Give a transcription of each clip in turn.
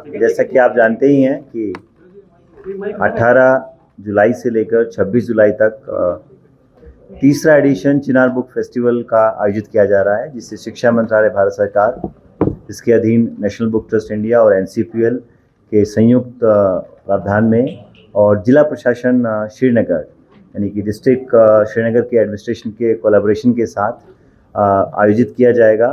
जैसा कि आप जानते ही हैं कि 18 जुलाई से लेकर 26 जुलाई तक तीसरा एडिशन चिनार बुक फेस्टिवल का आयोजित किया जा रहा है, जिससे शिक्षा मंत्रालय भारत सरकार, इसके अधीन नेशनल बुक ट्रस्ट इंडिया और एनसीपीएल के संयुक्त प्रावधान में और जिला प्रशासन श्रीनगर यानी कि डिस्ट्रिक्ट श्रीनगर के एडमिनिस्ट्रेशन के कोलैबोरेशन के साथ आयोजित किया जाएगा।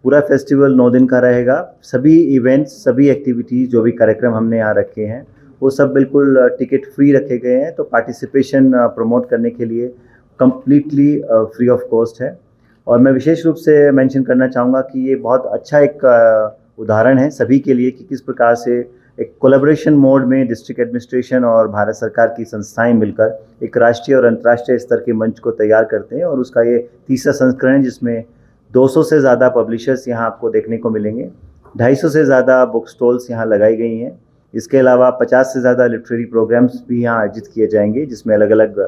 पूरा फेस्टिवल 9 दिन का रहेगा। सभी इवेंट्स, सभी एक्टिविटीज़, जो भी कार्यक्रम हमने यहाँ रखे हैं वो सब बिल्कुल टिकट फ्री रखे गए हैं। तो पार्टिसिपेशन प्रमोट करने के लिए कम्प्लीटली फ्री ऑफ कॉस्ट है। और मैं विशेष रूप से मेंशन करना चाहूँगा कि ये बहुत अच्छा एक उदाहरण है सभी के लिए कि किस प्रकार से एक कोलैबोरेशन मोड में डिस्ट्रिक्ट एडमिनिस्ट्रेशन और भारत सरकार की संस्थाएं मिलकर एक राष्ट्रीय और अंतर्राष्ट्रीय स्तर के मंच को तैयार करते हैं। और उसका ये तीसरा संस्करण है, जिसमें 200 से ज़्यादा पब्लिशर्स यहाँ आपको देखने को मिलेंगे। 250 से ज़्यादा बुक स्टॉल्स यहाँ लगाई गई हैं। इसके अलावा 50 से ज़्यादा लिटरेरी प्रोग्राम्स भी यहाँ आयोजित किए जाएंगे, जिसमें अलग अलग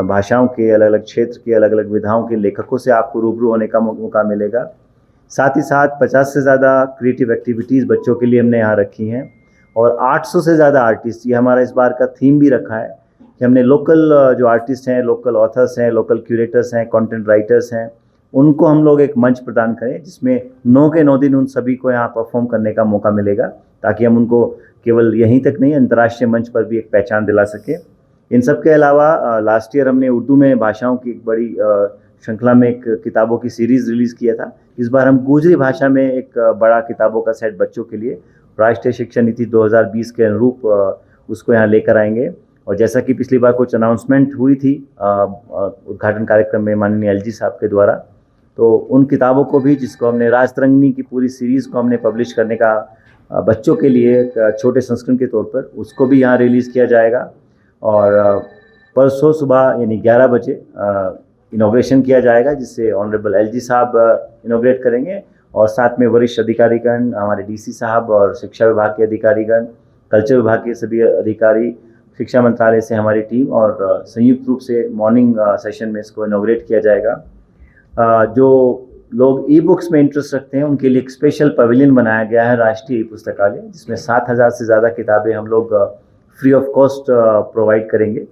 भाषाओं के, अलग अलग क्षेत्र के, अलग अलग विधाओं के लेखकों से आपको रूबरू होने का मौका मिलेगा। साथ ही साथ 50 से ज़्यादा क्रिएटिव एक्टिविटीज़ बच्चों के लिए हमने यहाँ रखी हैं और 800 से ज़्यादा आर्टिस्ट, ये हमारा इस बार का थीम भी रखा है कि हमने लोकल जो आर्टिस्ट हैं, लोकल ऑथर्स हैं, लोकल क्यूरेटर्स हैं, कंटेंट राइटर्स हैं, उनको हम लोग एक मंच प्रदान करें, जिसमें 9 के 9 दिन उन सभी को यहाँ परफॉर्म करने का मौका मिलेगा, ताकि हम उनको केवल यहीं तक नहीं, अंतर्राष्ट्रीय मंच पर भी एक पहचान दिला सकें। इन सब के अलावा लास्ट ईयर हमने उर्दू में भाषाओं की एक बड़ी श्रृंखला में एक किताबों की सीरीज़ रिलीज़ किया था। इस बार हम गुजरी भाषा में एक बड़ा किताबों का सेट बच्चों के लिए राष्ट्रीय शिक्षा नीति 2020 के अनुरूप उसको यहाँ लेकर आएंगे। और जैसा कि पिछली बार कुछ अनाउंसमेंट हुई थी उद्घाटन कार्यक्रम में माननीय एलजी साहब के द्वारा, तो उन किताबों को भी, जिसको हमने राजतरंगिणी की पूरी सीरीज़ को हमने पब्लिश करने का बच्चों के लिए एक छोटे संस्करण के तौर पर, उसको भी यहाँ रिलीज़ किया जाएगा। और परसों सुबह यानी 11 बजे इनॉग्रेशन किया जाएगा, जिससे ऑनरेबल एलजी साहब इनॉग्रेट करेंगे और साथ में वरिष्ठ अधिकारीगण, हमारे डीसी साहब और शिक्षा विभाग के अधिकारीगण, कल्चर विभाग के सभी अधिकारी, शिक्षा मंत्रालय से हमारी टीम, और संयुक्त रूप से मॉर्निंग सेशन में इसको इनॉग्रेट किया जाएगा। जो लोग ई बुक्स में इंटरेस्ट रखते हैं उनके लिए एक स्पेशल पवेलियन बनाया गया है, राष्ट्रीय ई पुस्तकालय, जिसमें 7000 से ज़्यादा किताबें हम लोग फ्री ऑफ कॉस्ट प्रोवाइड करेंगे।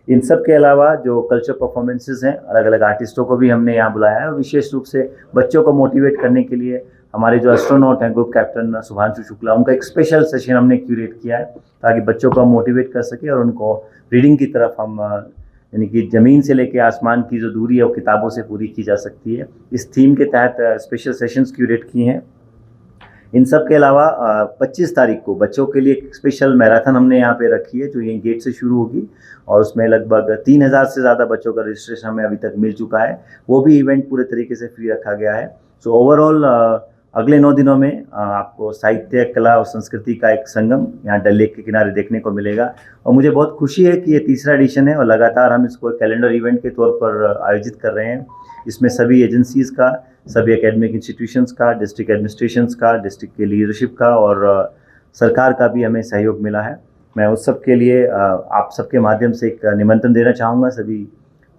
इन सब के अलावा जो कल्चर परफॉर्मेंसेस हैं, अलग अलग आर्टिस्टों को भी हमने यहाँ बुलाया है। और विशेष रूप से बच्चों को मोटिवेट करने के लिए हमारे जो एस्ट्रोनॉट हैं, ग्रुप कैप्टन सुभांशु शुक्ला, उनका एक स्पेशल सेशन हमने क्यूरेट किया है, ताकि बच्चों को हम मोटिवेट कर सके और उनको रीडिंग की तरफ हम, यानी कि ज़मीन से लेकर आसमान की जो दूरी है वो किताबों से पूरी की जा सकती है, इस थीम के तहत स्पेशल सेशंस क्यूरेट किए हैं। इन सब के अलावा 25 तारीख को बच्चों के लिए एक स्पेशल मैराथन हमने यहाँ पे रखी है, जो यहीं गेट से शुरू होगी, और उसमें लगभग 3000 से ज़्यादा बच्चों का रजिस्ट्रेशन हमें अभी तक मिल चुका है। वो भी इवेंट पूरे तरीके से फ्री रखा गया है। सो ओवरऑल अगले 9 दिनों में आपको साहित्य, कला और संस्कृति का एक संगम यहाँ डल लेक के किनारे देखने को मिलेगा। और मुझे बहुत खुशी है कि ये तीसरा एडिशन है और लगातार हम इसको एक कैलेंडर इवेंट के तौर पर आयोजित कर रहे हैं। इसमें सभी एजेंसीज़ का, सभी एकेडमिक इंस्टीट्यूशंस का, डिस्ट्रिक्ट एडमिनिस्ट्रेशंस का, डिस्ट्रिक्ट के लीडरशिप का और सरकार का भी हमें सहयोग मिला है। मैं उस सब के लिए आप सबके माध्यम से एक निमंत्रण देना चाहूँगा सभी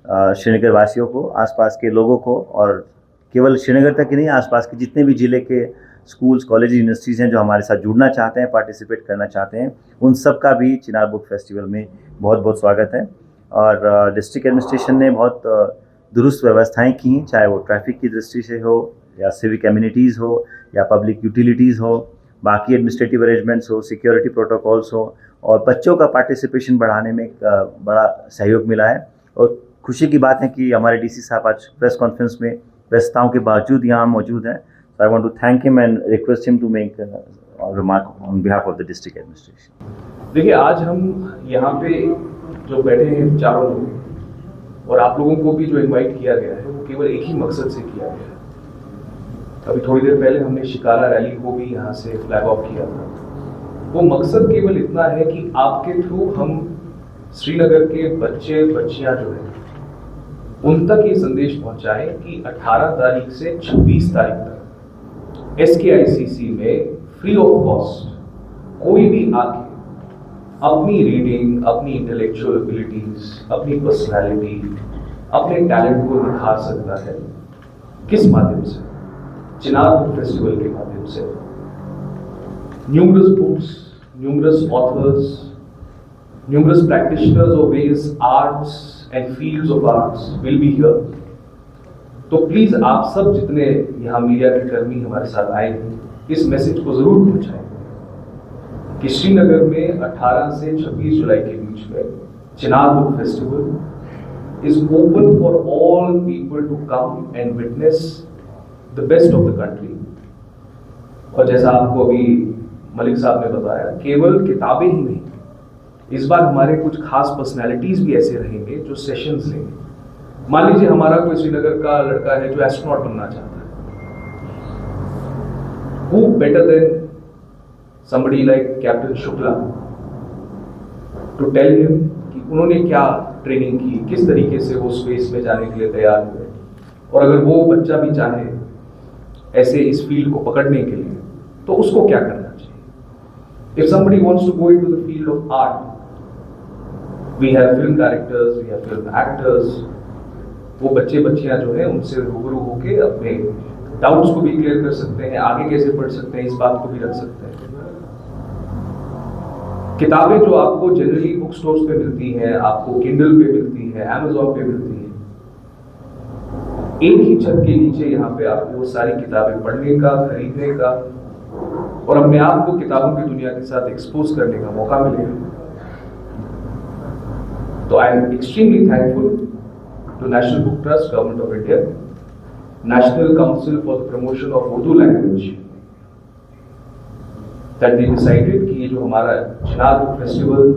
श्रीनगर वासियों को, आसपास के लोगों को, और केवल श्रीनगर तक ही नहीं, आसपास के जितने भी ज़िले के स्कूल्स, कॉलेज, यूनिवर्सिटीज़ हैं जो हमारे साथ जुड़ना चाहते हैं, पार्टिसिपेट करना चाहते हैं, उन सब का भी चिनार बुक फेस्टिवल में बहुत बहुत स्वागत है। और डिस्ट्रिक्ट एडमिनिस्ट्रेशन ने बहुत दुरुस्त व्यवस्थाएं की हैं, चाहे वो ट्रैफिक की दृष्टि से हो, या सिविक एमिनिटीज़ हो, या पब्लिक यूटिलिटीज़ हो, बाकी एडमिनिस्ट्रेटिव अरेंजमेंट्स हो, सिक्योरिटी प्रोटोकॉल्स हो, और बच्चों का पार्टिसिपेशन बढ़ाने में एक बड़ा सहयोग मिला है। और खुशी की बात है कि हमारे डीसी साहब आज प्रेस कॉन्फ्रेंस में व्यस्तताओं के बावजूद यहाँ मौजूद हैं। So I want to thank him and request him to make a remark on behalf of the district administration. देखिए, आज हम यहाँ पे जो बैठे हैं चारों लोग, और आप लोगों को भी जो इनवाइट किया गया है, वो केवल एक ही मकसद से किया गया है। अभी थोड़ी देर पहले हमने शिकारा रैली को भी यहाँ से फ्लैग ऑफ किया था। वो मकसद केवल इतना है कि आपके थ्रू हम श्रीनगर के बच्चे बच्चियाँ जो हैं उन तक ये संदेश पहुँचाएं कि 18 तारीख से 26 तारीख तक SKICC में फ्री ऑफ कॉस्ट कोई भी आके अपनी रीडिंग, अपनी इंटेलेक्चुअल एबिलिटीज, अपनी पर्सनालिटी, अपने टैलेंट को दिखा सकता है। किस माध्यम से? चिनार बुक फेस्टिवल के माध्यम से। numerous books, numerous authors, numerous practitioners of various arts and fields of arts will be here. तो प्लीज आप सब जितने यहाँ मीडिया के कर्मी हमारे साथ आए हैं, इस मैसेज को जरूर पहुंचाएं कि श्रीनगर में 18 से 26 जुलाई के बीच में Chinar book festival is open for all people to come and witness the best of the country. और जैसा आपको अभी मलिक साहब ने बताया, केवल किताबें ही नहीं, इस बार हमारे कुछ खास पर्सनैलिटीज भी ऐसे रहेंगे जो सेशंस लेंगे। मान लीजिए हमारा कोई श्रीनगर का लड़का है जो एस्ट्रोनॉट बनना चाहता है, who better than somebody like captain Shukla to tell him कि उन्होंने क्या ट्रेनिंग की, किस तरीके से वो स्पेस में जाने के लिए तैयार हुए, और अगर वो बच्चा भी चाहे ऐसे इस फील्ड को पकड़ने के लिए तो उसको क्या करना चाहिए। If somebody wants to go into the field of art, we have film directors, we have film actors, वो बच्चे बच्चियां जो है उनसे रूबरू होके अपने डाउट्स को भी क्लियर कर सकते हैं, आगे कैसे बढ़ सकते हैं इस बात को भी रख सकते हैं। किताबें जो आपको जनरली बुक स्टोर्स पे मिलती हैं, आपको किंडल पे मिलती है, Amazon पे मिलती है, एक ही छत के नीचे यहाँ पे आपको वो सारी किताबें पढ़ने का, खरीदने का और अपने आप को किताबों की दुनिया के साथ एक्सपोज करने का मौका मिलेगा। तो I am extremely thankful to National Book Trust, Government of India, National Council for the Promotion of Urdu Language, that they decided कि ये जो हमारा चिनार बुक फेस्टिवल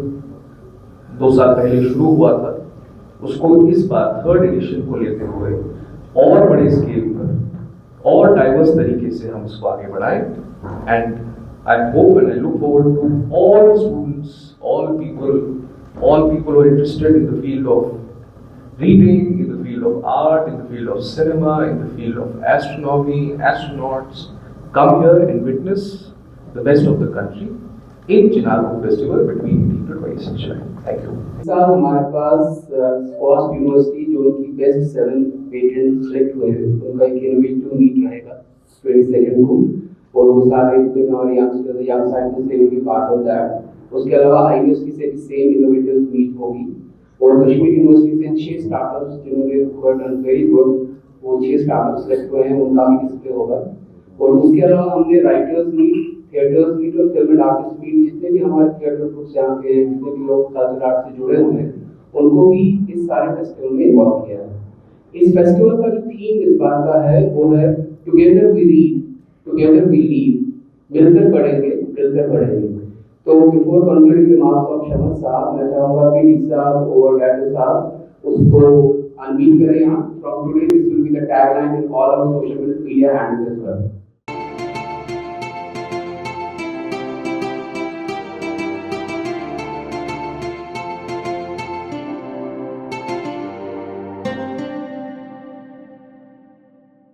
2 साल पहले शुरू हुआ था, उसको इस बार 3rd एडिशन को लेते हुए और बड़े स्केल पर और डाइवर्स तरीके से हम इसको आगे बढ़ाएं। And I hope and I look forward to all students, all people who are interested in the field of reading, in the field of art, in the field of cinema, in the field of astronomy, astronauts, come here and witness the best of the country in Chinar Book Festival between 18 to 26 July. Thank you. Sir हमारे पास scotch university जो उनकी best 7 patent select हुए हैं, उनका एक innovative meet रहेगा 22 को, और वो सारे जितने हमारे यंगस्टर्स यंग साइंटिस्ट से भी पार्ट ऑफ दैट। उसके अलावा आईयूएसटी से भी सेम इनोवेटिव मीट होगी, और कश्मीर यूनिवर्सिटी से 6 स्टार्टअप्स जिन्होंने डन वेरी गुड, वो 6 स्टार्टअप्स सेलेक्ट हुए हैं, उनका भी डिस्प्ले होगा। और उसके अलावा हमने राइटर्स मीट, थिएटर्स मीट और फिल्म एंड आर्टिस्ट मीट, जितने भी हमारे थिएटर ग्रुप्स यहाँ के जितने भी लोग कल्चरल आर्ट से जुड़े हुए हैं, उनको भी इस सारे फेस्टिवल में इन्वॉल्व किया है। इस फेस्टिवल का जो थीम इस बार का है वो है together we read, together we live, मिलकर पढ़ेंगे, मिलकर पढ़ेंगे। तो before concluding remarks of Shams sahab, मैं चाहूंगा कि डी साहब और डॉक्टर साहब उसको अनम्यूट करें यहाँ। From today this will be the tagline in all our social media handles as well.